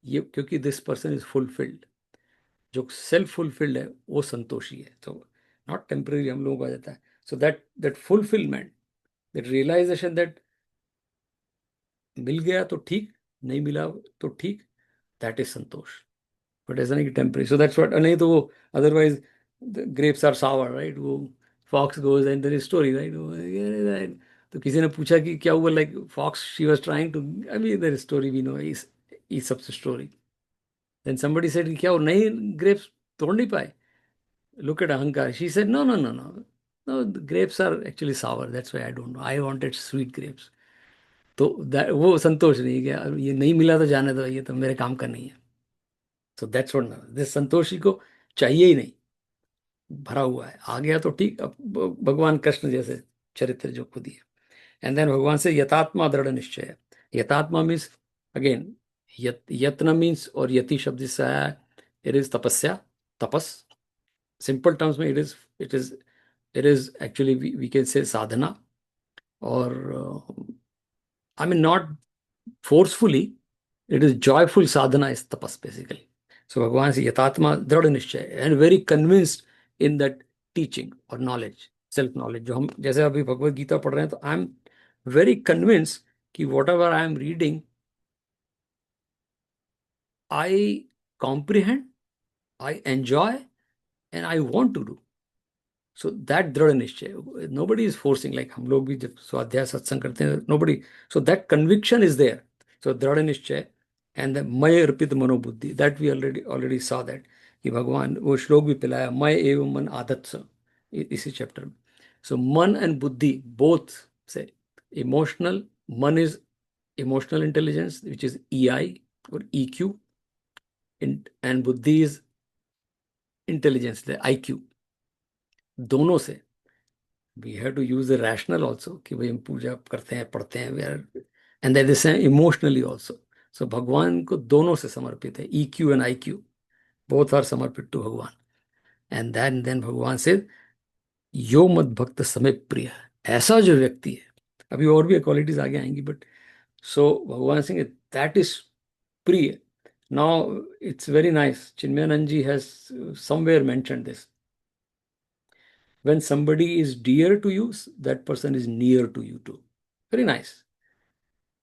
ये क्योंकि दिस पर्सन इज फुलफिल्ड. जो सेल्फ फुलफिल्ड है वो संतोषी है. तो नॉट टेम्पररी हम लोगों को आ जाता है. So that fulfilment, that realisation that मिल गया तो ठीक, नहीं मिला तो ठीक, दैट इज संतोष. बट ऐसा नहीं कि टेम्परेरी. So that's what. नहीं तो वो otherwise grapes are sour, right. वो fox goes and there is story, right. तो किसी ने पूछा कि क्या हुआ, like fox she was trying to, I mean there story we know, इस सब स्टोरी. देन समबडी सेड कि क्या वो नई ग्रेप्स तोड़ नहीं पाए, look at ahankar. She said no no no no no, grapes are actually sour, that's why I don't know, I wanted sweet grapes. तो वो संतोष नहीं, कि ये नहीं मिला तो जाने दो, ये तो मेरे काम का नहीं है. So that's what this Santoshi को चाहिए ही नहीं, भरा हुआ है, आ गया तो ठीक. अब भगवान कृष्ण जैसे चरित्र जो खुद ही है. एंड देन भगवान से यतात्मा दृढ़ निश्चय है. यतात्मा मीन्स अगेन, यत्न मीन्स, और यति शब्द से आया है, इट इज तपस्या, तपस. सिंपल टर्म्स में it is actually we can say साधना. और I mean not forcefully, it is joyful साधना इज तपस बेसिकली. सो भगवान से यथात्मा दृढ़ निश्चय and very convinced in that teaching और नॉलेज, सेल्फ नॉलेज. जो हम जैसे अभी भगवत गीता पढ़ रहे हैं, तो आई एम वेरी कन्विंस्ड कि whatever I am reading, I comprehend, I enjoy and I want to do. So that दृढ़ निश्चय, नोबडी इज फोर्सिंग, लाइक हम लोग भी जब स्वाध्याय सत्संग करते हैं, nobody. So that conviction is there. So दृढ़ निश्चय एंड द मय अर्पित मनोबुद्धि, that we already saw that, कि भगवान वो श्लोक भी पिलाया, मय एवं मन आदत स, इसी चैप्टर में. सो मन एंड बुद्धि बोथ से इमोशनल, मन is emotional intelligence which is EI और EQ, एंड बुद्धि इज इंटेलिजेंस, IQ. दोनों से we have to use the rational also, कि भाई हम पूजा करते हैं, पढ़ते हैं, we are, and that is emotionally also. So भगवान को दोनों से समर्पित है, EQ and IQ, both are समर्पित टू भगवान. एंड देन भगवान से यो मद भक्त समय प्रिय, ऐसा जो व्यक्ति है, अभी और भी क्वालिटीज आगे आएंगी, बट सो भगवान सिंह दैट इज प्रिय. Now it's very nice, Chinmayanand ji has somewhere mentioned this. When somebody is dear to you, that person is near to you too. Very nice.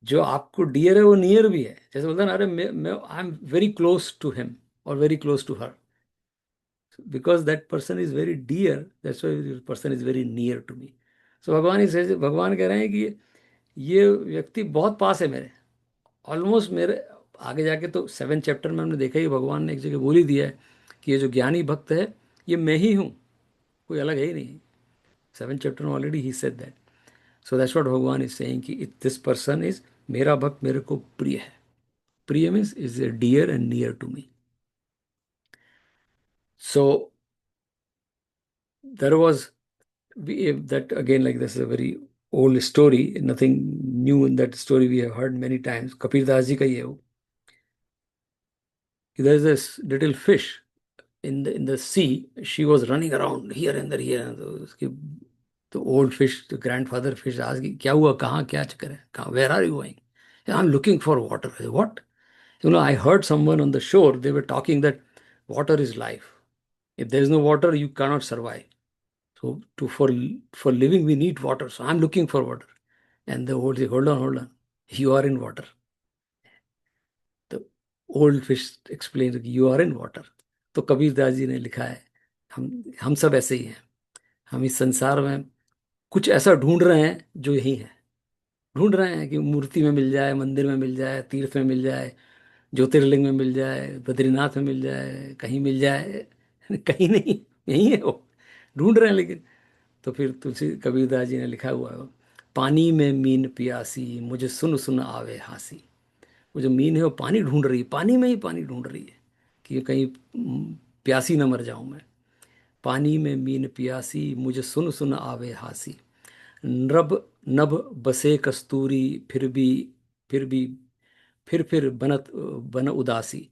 जो आपको डियर है वो नियर भी है. जैसे बोलते हैं ना, अरे मैं I am very close to him और very close to her, because that person is very dear, that's why person is very near to me. So भगवान कह रहे हैं कि ये व्यक्ति बहुत पास है मेरे, ऑलमोस्ट मेरे. आगे जाके तो 7 चैप्टर में हमने देखा ही, भगवान ने एक जगह बोल ही दिया है कि ये जो ज्ञानी भक्त है ये मैं ही हूँ, कोई अलग है ही नहीं. 7 चैप्टर में already he said that. So that's what Bhagwan is saying कि this person is मेरा भक्त मेरे को प्रिय है. प्रिय means is dear and near to me. So there was that again, like this is a very old story, nothing new in that story, we have heard many times. Kabir Das ji का ही है वो. There is this little fish in the sea. She was running around here and there, here and there. उसकी the old fish, the grandfather fish asked, क्या हुआ, कहाँ क्या चक्कर है, कहाँ, where are you going? I'm looking for water. I said, what? I heard someone on the shore, they were talking that water is life. If there is no water, you cannot survive. So for living, we need water. So I'm looking for water. And the old say, hold on. You are in water. The old fish explains, you are in water. तो कबीर दास जी ने लिखा है, हम सब ऐसे ही हैं. हम इस संसार में कुछ ऐसा ढूंढ रहे हैं जो यही है. ढूंढ रहे हैं कि मूर्ति में मिल जाए, मंदिर में मिल जाए, तीर्थ में मिल जाए, ज्योतिर्लिंग में मिल जाए, बद्रीनाथ में मिल जाए, कहीं मिल जाए. कहीं नहीं, यही है वो. ढूंढ रहे हैं लेकिन. तो फिर तुलसी कबीरदास जी ने लिखा हुआ है, पानी में मीन प्यासी मुझे सुन सुन आवे हासी. वो जो मीन है वो पानी ढूंढ रही है, पानी में ही पानी ढूंढ रही है कि कहीं प्यासी न मर जाऊं मैं. पानी में मीन प्यासी मुझे सुन सुन आवे हासी. नभ नभ बसे कस्तूरी फिर भी बन उदासी.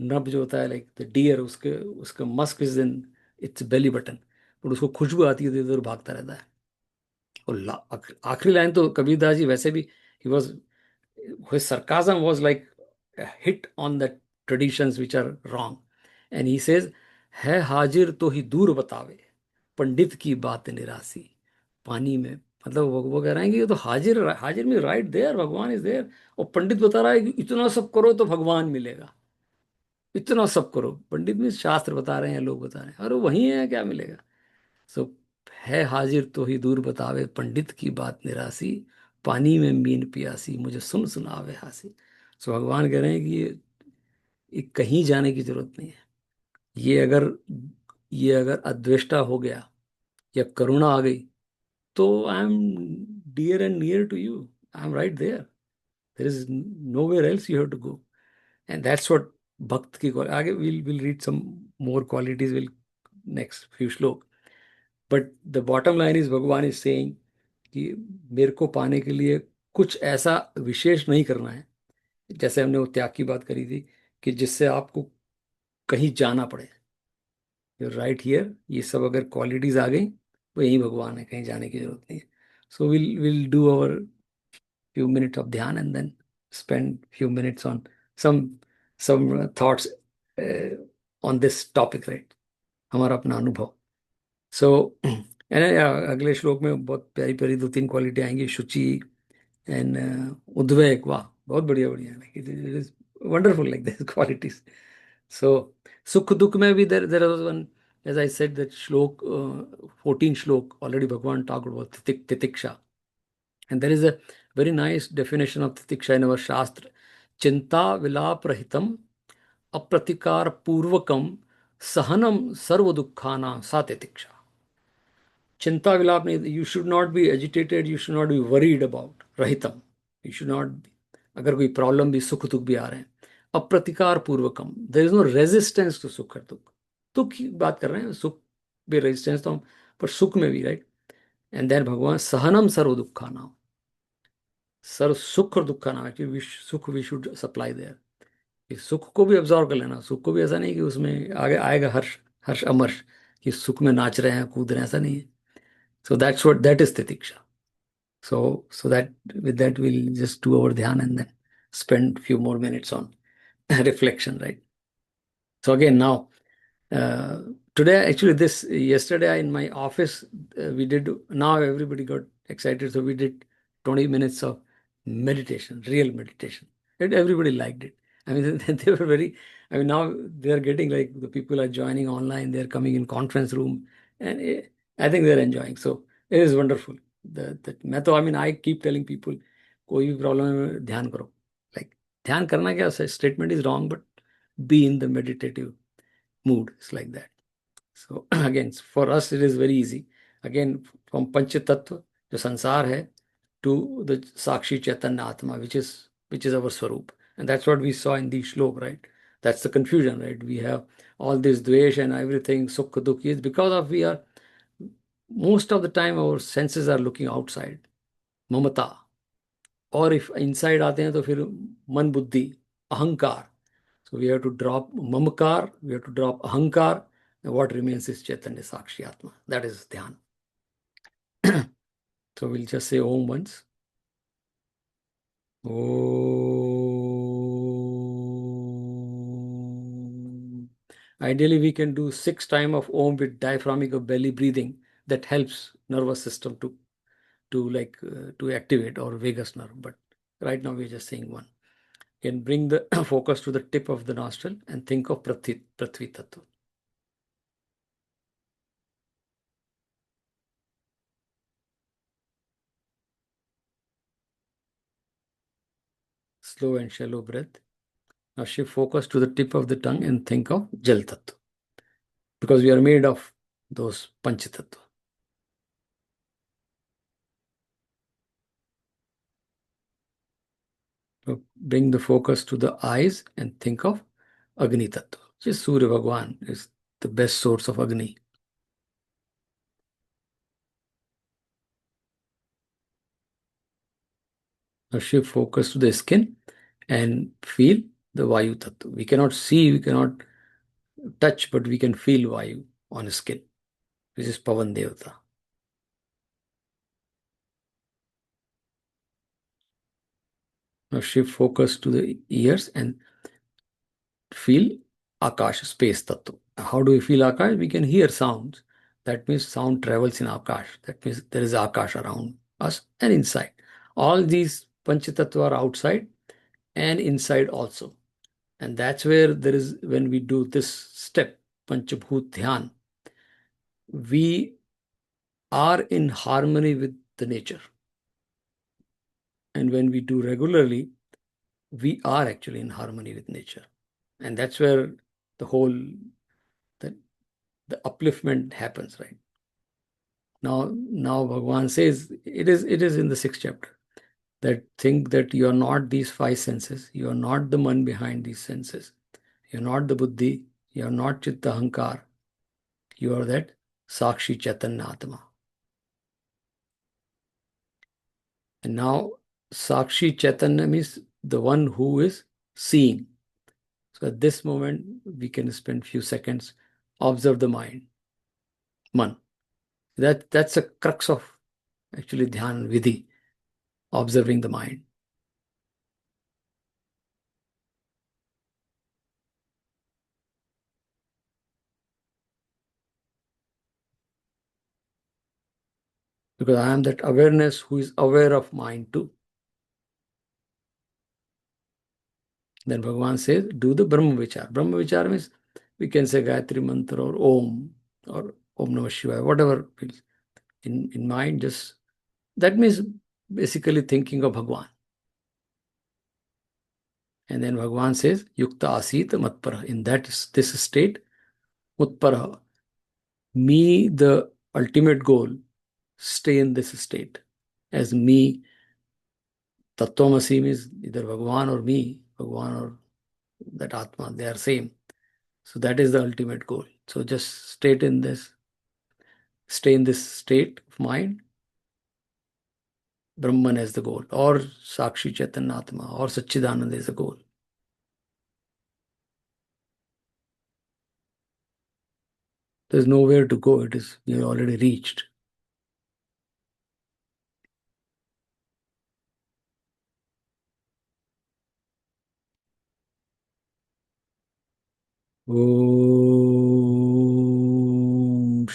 नभ जो होता है लाइक द डियर, उसका Musk is in its belly button, और उसको खुशबू आती है तो इधर भागता रहता है. और आखिरी लाइन तो कबीरदास जी वैसे भी he was, his sarcasm was like a hit on the traditions which are wrong. And he says, है हाजिर तो ही दूर बतावे, पंडित की बात निरासी. पानी में, मतलब वो कह रहे हैं कि ये तो हाजिर में राइट देयर, भगवान इज देयर. और पंडित बता रहा है कि इतना सब करो तो भगवान मिलेगा. इतना सब करो, पंडित में शास्त्र बता रहे हैं, लोग बता रहे हैं, अरे वही है, क्या मिलेगा. सो है हाजिर तो ही दूर बतावे, पंडित की बात निरासी. पानी में मीन पियासी मुझे सुन सुनावे हासी. सो भगवान कह रहे हैं कि ये कहीं जाने की जरूरत नहीं है. ये अगर अद्वेष्टा हो गया या करुणा आ गई तो I am dear and near to you. I am right there. There is nowhere else you have to go. And that's what भक्त की आगे will read some more qualities will next few श्लोक. But the bottom line is, भगवान is saying कि मेरे को पाने के लिए कुछ ऐसा विशेष नहीं करना है. जैसे हमने वो त्याग की बात करी थी कि जिससे आपको कहीं जाना पड़े. राइट हियर, ये सब अगर क्वालिटीज आ गई वो यही भगवान है, कहीं जाने की जरूरत नहीं है. So will do our few minutes of dhyan and then spend few minutes on some thoughts on this topic, right? हमारा अपना अनुभव. सो अगले श्लोक में बहुत प्यारी प्यारी 2-3 क्वालिटी आएंगी. शुचि एंड उद्वेग. वाह, बहुत बढ़िया बढ़िया. It is wonderful like this qualities. So सुख दुख में भी there was one, as I said that श्लोक 14 श्लोक already भगवान talked about Titiksha. And there is a very nice definition of titiksha in our shastra. Chinta vilap rahitam apratikar purvakam sahanam sarva dukkhana sa titiksha. Chinta vilap, you should not be agitated, you should not be worried about. Rahitam, you should not be. अगर कोई problem भी, सुख दुख भी आ रहे हैं, अप्रतिकार पूर्वकम, there is no resistance to सुख और दुख. दुख की बात कर रहे हैं, सुख भी रेजिस्टेंस तो हम, पर सुख में भी, राइट. एंड देन भगवान सहनम सर्व दुखाना. सर सुख और दुख का नाम है कि सुख वी शुड सप्लाई देयर. सुख को भी ऑब्जॉर्व कर लेना. सुख को भी ऐसा नहीं कि उसमें आगे आएगा हर्ष हर्ष अमर्ष कि सुख में नाच रहे हैं, कूद रहे हैं, ऐसा नहीं है. सो दैट इज तितिक्षा. So that with that will just do our ध्यान and then spend few more minutes on reflection, right? So again, now today, actually yesterday in my office we did, now everybody got excited, so we did 20 minutes of meditation, real meditation, and everybody liked it. I mean, they were very, I mean, now they are getting, like, the people are joining online, they are coming in conference room, and I think they are enjoying. So it is wonderful. I mean, I keep telling people, कोई भी problem है ध्यान करो. Like, ध्यान करना क्या, statement is wrong, but be in the meditative mood. It's like that. So again, for us it is very easy. Again, from पंच तत्व जो संसार है, to the Sakshi Chaitanya Atma, which is our Swarup. And that's what we saw in the shlok, right? That's the confusion, right? We have all this dvesh and everything, sukha dukhi, is because of we are, most of the time our senses are looking outside, mamata. और if inside आते हैं तो फिर मन बुद्धि, अहंकार. So we have to drop mamkar, we have to drop ahankar, and what remains is Chaitanya Sakshi Atma. That is dhyan. So we'll just say Om once. Om. Ideally, we can do 6 times of Om with diaphragmic or belly breathing. That helps nervous system to activate or vagus nerve. But right now we're just saying one. Can bring the focus to the tip of the nostril and think of Prithvi Tattva. Slow and shallow breath. Now shift focus to the tip of the tongue and think of Jal Tattva. Because we are made of those Panch Tattva. So bring the focus to the eyes and think of Agni Tattva. Just Surya Bhagwan is the best source of Agni. Now shift focus to the skin and feel the Vayu Tattva. We cannot see, we cannot touch, but we can feel Vayu on skin. This is Pavan Devata. Now shift focus to the ears and feel Akash, space Tattva. How do we feel Akash? We can hear sounds. That means sound travels in Akash. That means there is Akash around us and inside. All these Panchatattva are outside and inside also. And that's where there is, when we do this step, Panchabhut Dhyan, we are in harmony with the nature. And when we do regularly, we are actually in harmony with nature. And that's where the whole, the upliftment happens, right? Now Bhagavan says, it is in the 6th chapter, that think that you are not these 5 senses, you are not the man behind these senses, you are not the buddhi, you are not chitta ahankar, you are that Sakshi Chaitanya Atma. And now Sakshi Chaitanya means the one who is seeing. So at this moment, we can spend few seconds, observe the mind, man. That's a crux of actually Dhyan Vidhi, observing the mind. Because I am that awareness who is aware of mind too. Then Bhagavan says, do the Brahma Vichar. Brahma Vichar means we can say Gayatri Mantra or Om Namah Shivaya, whatever feels in mind. Just that means basically thinking of Bhagavan. And then Bhagavan says, Yukta Asita Matpara. In this state, Mutpara, me, the ultimate goal, stay in this state. As me, Tattvamasi means either Bhagavan or me, Bhagavan or that Atma, they are same. So that is the ultimate goal. So just stay in this state of mind, Brahman as the goal, or Sakshi Chaitanya Atma, or Satchidananda is the goal. There's nowhere to go. You're already reached. Oh.